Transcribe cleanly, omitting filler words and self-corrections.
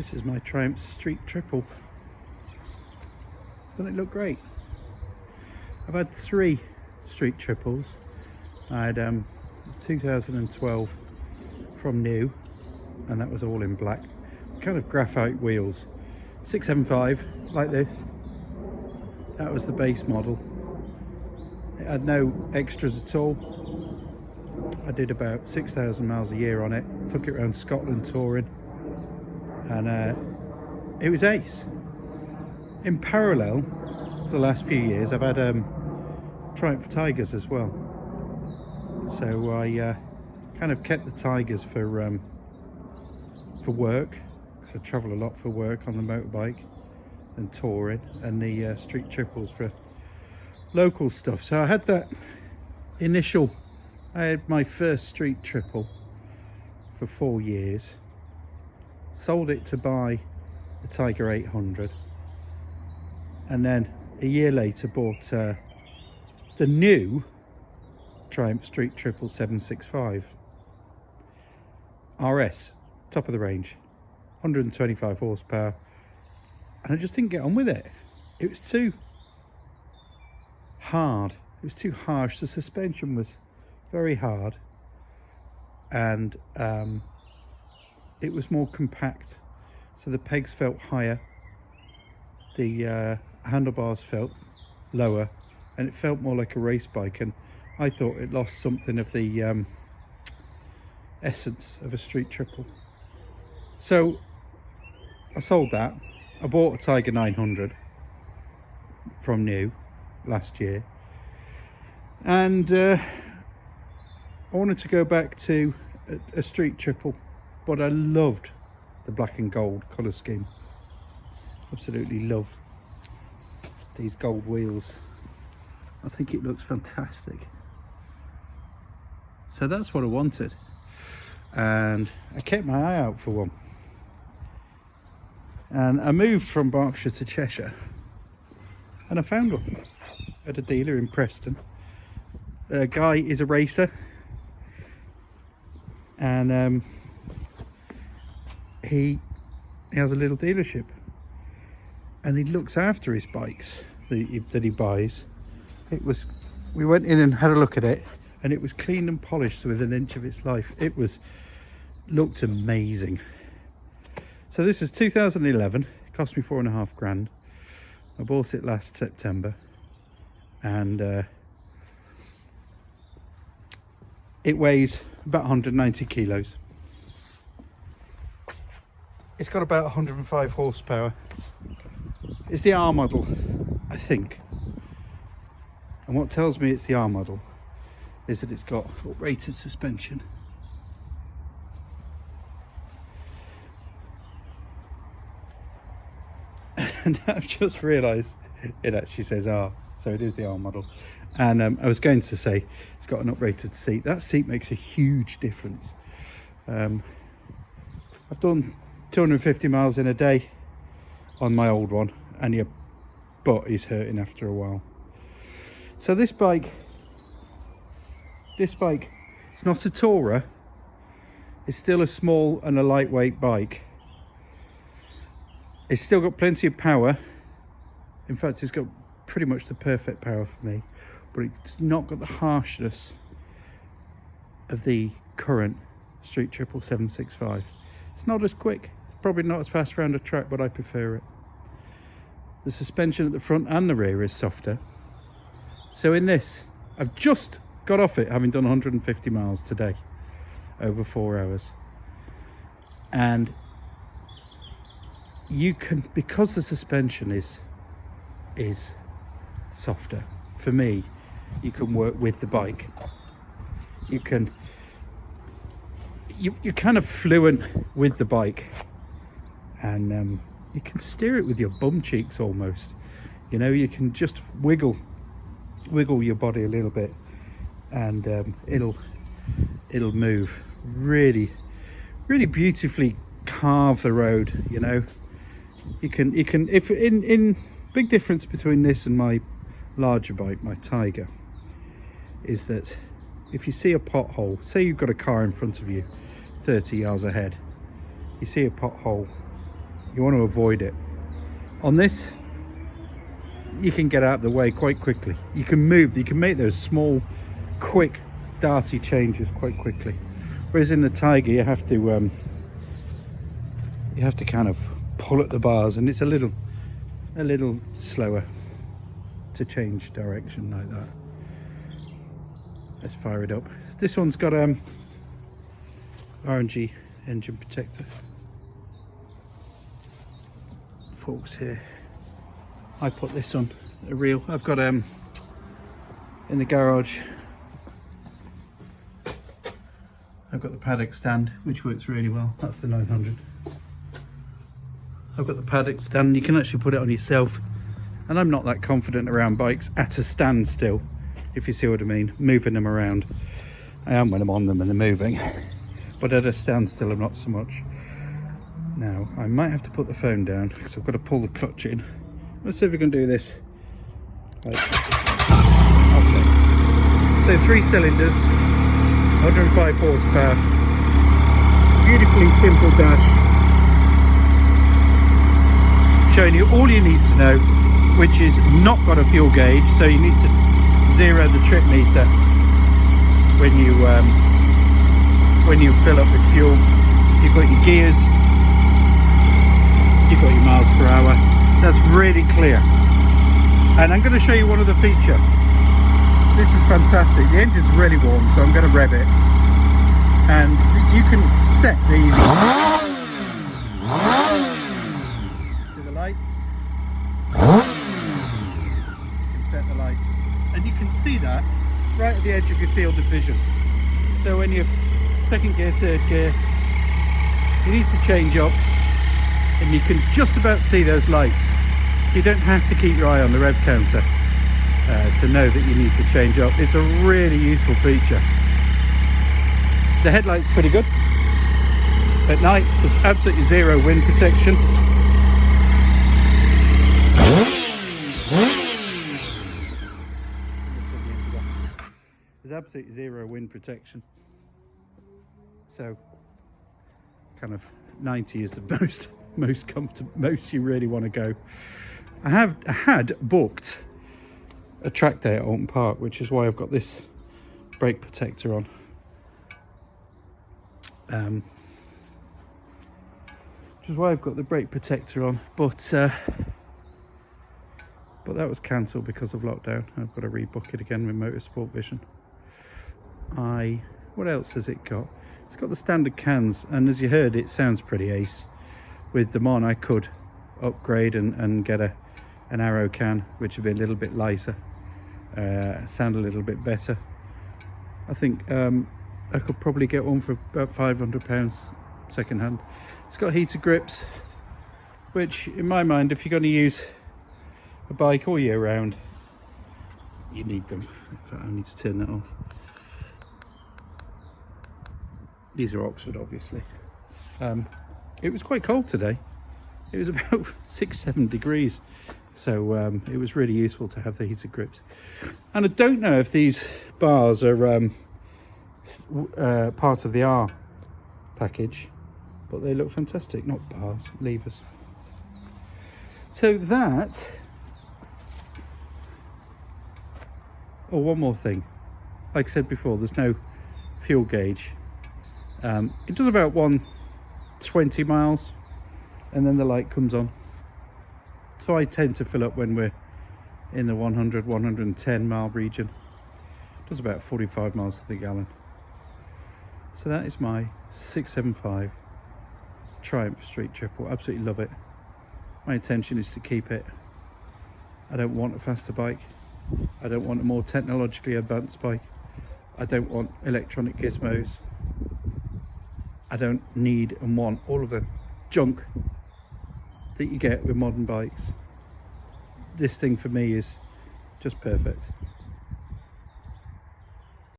This is my Triumph Street Triple. Doesn't it look great? I've had 3 Street Triples. I had 2012 from new, and that was all in black. Kind of graphite wheels. 675, like this. That was the base model. It had no extras at all. I did about 6,000 miles a year on it. Took it around Scotland touring. And it was ace. In parallel, for the last few years, I've had Triumph Tigers as well. So I kind of kept the Tigers for work, because I travel a lot for work on the motorbike and touring, and the Street Triples for local stuff. So I had that initial, I had my first Street Triple for 4 years. Sold it to buy the Tiger 800, and then a year later bought the new Triumph Street Triple 765 RS, top of the range, 125 horsepower, and I just didn't get on with it. It was too hard, it was too harsh. The suspension was very hard, and it was more compact, so the pegs felt higher, the handlebars felt lower, and it felt more like a race bike, and I thought it lost something of the essence of a Street Triple. So I sold that. I bought a Tiger 900 from new last year, and I wanted to go back to a Street Triple, but I loved the black and gold colour scheme. Absolutely love these gold wheels. I think it looks fantastic. So that's what I wanted, and I kept my eye out for one. And I moved from Berkshire to Cheshire, and I found one at a dealer in Preston. The guy is a racer, and he has a little dealership, and he looks after his bikes that he buys. We went in and had a look at it, and it was clean and polished within an inch of its life. It looked amazing. So this is 2011. It cost me 4.5 grand. I bought it last September, and it weighs about 190 kilos. It's got about 105 horsepower. It's the R model, I think. And what tells me it's the R model is that it's got rated suspension. And I've just realised it actually says R, so it is the R model. And I was going to say it's got an uprated seat. That seat makes a huge difference. I've done 250 miles in a day on my old one, and your butt is hurting after a while. So this bike, it's not a tourer. It's still a small and a lightweight bike. It's still got plenty of power. In fact, it's got pretty much the perfect power for me, but it's not got the harshness of the current Street Triple 765. It's not as quick, it's probably not as fast around a track, but I prefer it. The suspension at the front and the rear is softer. So in this, I've just got off it, having done 150 miles today, over 4 hours. And you can, because the suspension is softer, for me, you can work with the bike. You're kind of fluent with the bike, and you can steer it with your bum cheeks almost. You know, you can just wiggle your body a little bit, and it'll move really beautifully, carve the road. You know, you can if in big difference between this and my larger bike, my Tiger, is that if you see a pothole, say you've got a car in front of you 30 yards ahead, you see a pothole, You want to avoid it. On this, you can get out of the way quite quickly. You can move, you can make those small, quick, darty changes quite quickly. Whereas in the Tiger, you have to kind of pull at the bars, and it's a little slower to change direction like that. Let's fire it up. This one's got RNG engine protector. Forks here. I put this on a reel. I've got in the garage, I've got the paddock stand, which works really well. That's the 900. I've got the paddock stand. You can actually put it on yourself, and I'm not that confident around bikes at a standstill, if you see what I mean, moving them around. I am when I'm on them and they're moving, but at a standstill I'm not so much. Now I might have to put the phone down because I've got to pull the clutch in. Let's see if we can do this. Right. Okay. So 3 cylinders, 105 horsepower, beautifully simple dash, showing you all you need to know, which is not got a fuel gauge, so you need to zero the trip meter when you fill up with fuel. You've got your gears, you've got your miles per hour. That's really clear. And I'm going to show you one other feature. This is fantastic. The engine's really warm, so I'm going to rev it, and you can set these to the lights. You can set the lights, and you can see that right at the edge of your field of vision. So when you're second gear, third gear, you need to change up, and you can just about see those lights. You don't have to keep your eye on the rev counter to know that you need to change up. It's a really useful feature. The headlight's pretty good. At night, there's absolutely zero wind protection. There's absolutely zero wind protection. So, kind of 90 is the most comfortable, most you really want to go. I had booked a track day at Alton Park, which is why I've got this brake protector on. Which is why I've got the brake protector on, but that was cancelled because of lockdown. I've got to rebook it again with Motorsport Vision. What else has it got? It's got the standard cans, and as you heard, it sounds pretty ace. With them on, I could upgrade and get an Arrow can, which would be a little bit lighter, sound a little bit better. I think I could probably get one for about £500 second hand. It's got heated grips, which in my mind, if you're going to use a bike all year round, you need them. In fact, I need to turn that off. These are Oxford, obviously. It was quite cold today. It was about 6-7 degrees, so it was really useful to have the heated grips. And I don't know if these bars are part of the R package, but they look fantastic. Not bars, levers. So that. Oh, one more thing. Like I said before, there's no fuel gauge. It does about 120 miles, and then the light comes on. So I tend to fill up when we're in the 100-110 mile region. It does about 45 miles to the gallon. So that is my 675 Triumph Street Triple. Absolutely love it. My intention is to keep it. I don't want a faster bike. I don't want a more technologically advanced bike. I don't want electronic gizmos. I don't need and want all of the junk that you get with modern bikes. This thing for me is just perfect.